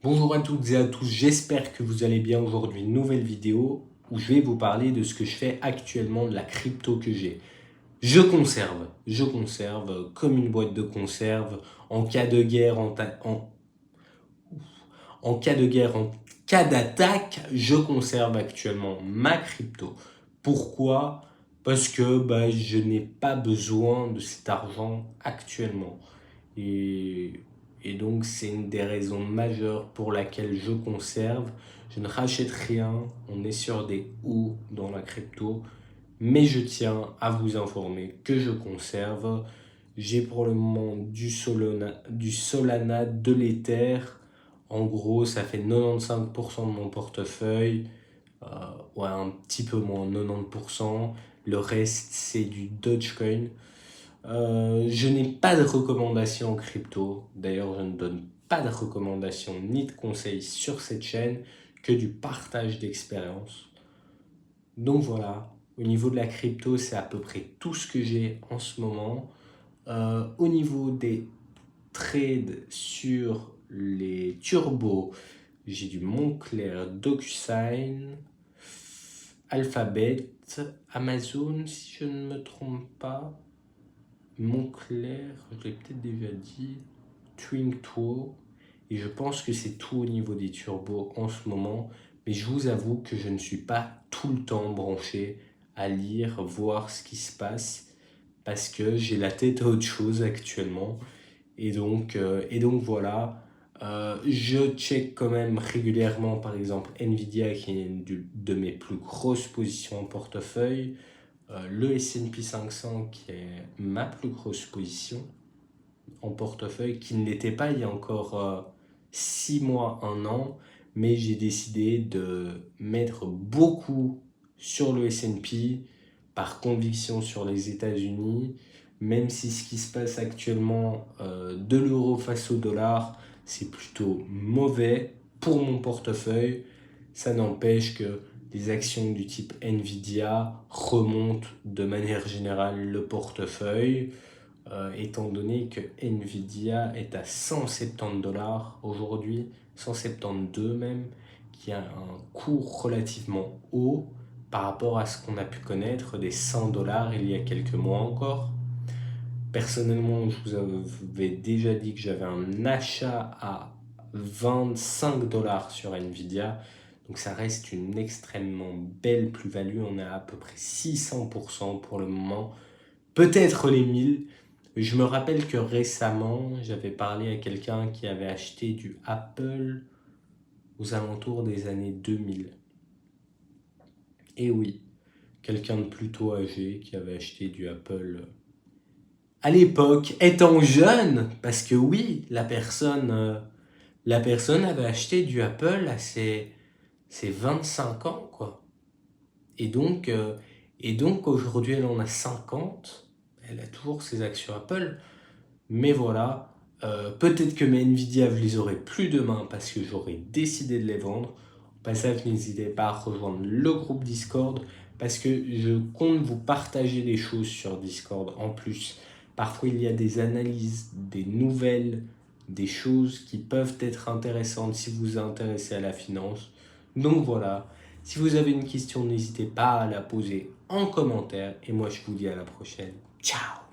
Bonjour à toutes et à tous, j'espère que vous allez bien aujourd'hui. Nouvelle vidéo où je vais vous parler de ce que je fais actuellement, de la crypto que j'ai. Je conserve comme une boîte de conserve en cas de guerre, en cas de guerre, en cas d'attaque, je conserve actuellement ma crypto. Pourquoi? Parce que je n'ai pas besoin de cet argent actuellement. Et, et donc, c'est une des raisons majeures pour laquelle je conserve. Je ne rachète rien, on est sur des hauts dans la crypto, mais je tiens à vous informer que je conserve. J'ai pour le moment du Solana, de l'Ether. En gros, ça fait 95% de mon portefeuille. Ouais, un petit peu moins, 90%. Le reste, c'est du Dogecoin. Je n'ai pas de recommandations en crypto. D'ailleurs, je ne donne pas de recommandations ni de conseils sur cette chaîne, que du partage d'expérience. Donc voilà, au niveau de la crypto, c'est à peu près tout ce que j'ai en ce moment. Au niveau des trades sur les turbos, j'ai du Moncler, DocuSign, Alphabet, Amazon, si je ne me trompe pas. Moncler, je l'ai peut-être déjà dit, Twinto, et je pense que c'est tout au niveau des turbos en ce moment, mais je vous avoue que je ne suis pas tout le temps branché à lire, voir ce qui se passe, parce que j'ai la tête à autre chose actuellement, et donc voilà. Je check quand même régulièrement, par exemple, Nvidia, qui est une de mes plus grosses positions en portefeuille, le S&P 500 qui est ma plus grosse position en portefeuille, qui ne l'était pas il y a encore 6 mois, 1 an, mais j'ai décidé de mettre beaucoup sur le S&P par conviction sur les États-Unis, même si ce qui se passe actuellement de l'euro face au dollar, c'est plutôt mauvais pour mon portefeuille. Ça n'empêche que les actions du type Nvidia remontent de manière générale le portefeuille, étant donné que Nvidia est à 170 dollars aujourd'hui, 172 même, qui a un cours relativement haut par rapport à ce qu'on a pu connaître des 100 dollars il y a quelques mois encore. Personnellement, je vous avais déjà dit que j'avais un achat à 25 dollars sur Nvidia. Donc ça reste une extrêmement belle plus-value. On est à peu près 600% pour le moment. Peut-être les 1000. Je me rappelle que récemment, j'avais parlé à quelqu'un qui avait acheté du Apple aux alentours des années 2000. Et oui, quelqu'un de plutôt âgé qui avait acheté du Apple à l'époque, étant jeune, parce que oui, la personne avait acheté du Apple à ses 25 ans, quoi. Et donc, euh, et donc aujourd'hui, elle en a 50, elle a toujours ses actions Apple, mais voilà, peut-être que mes Nvidia, je les aurai plus demain parce que j'aurais décidé de les vendre. Au passage, n'hésitez pas à rejoindre le groupe Discord parce que je compte vous partager des choses sur Discord en plus. Parfois, il y a des analyses, des nouvelles, des choses qui peuvent être intéressantes si vous vous intéressez à la finance. Donc voilà, si vous avez une question, n'hésitez pas à la poser en commentaire et moi je vous dis à la prochaine. Ciao!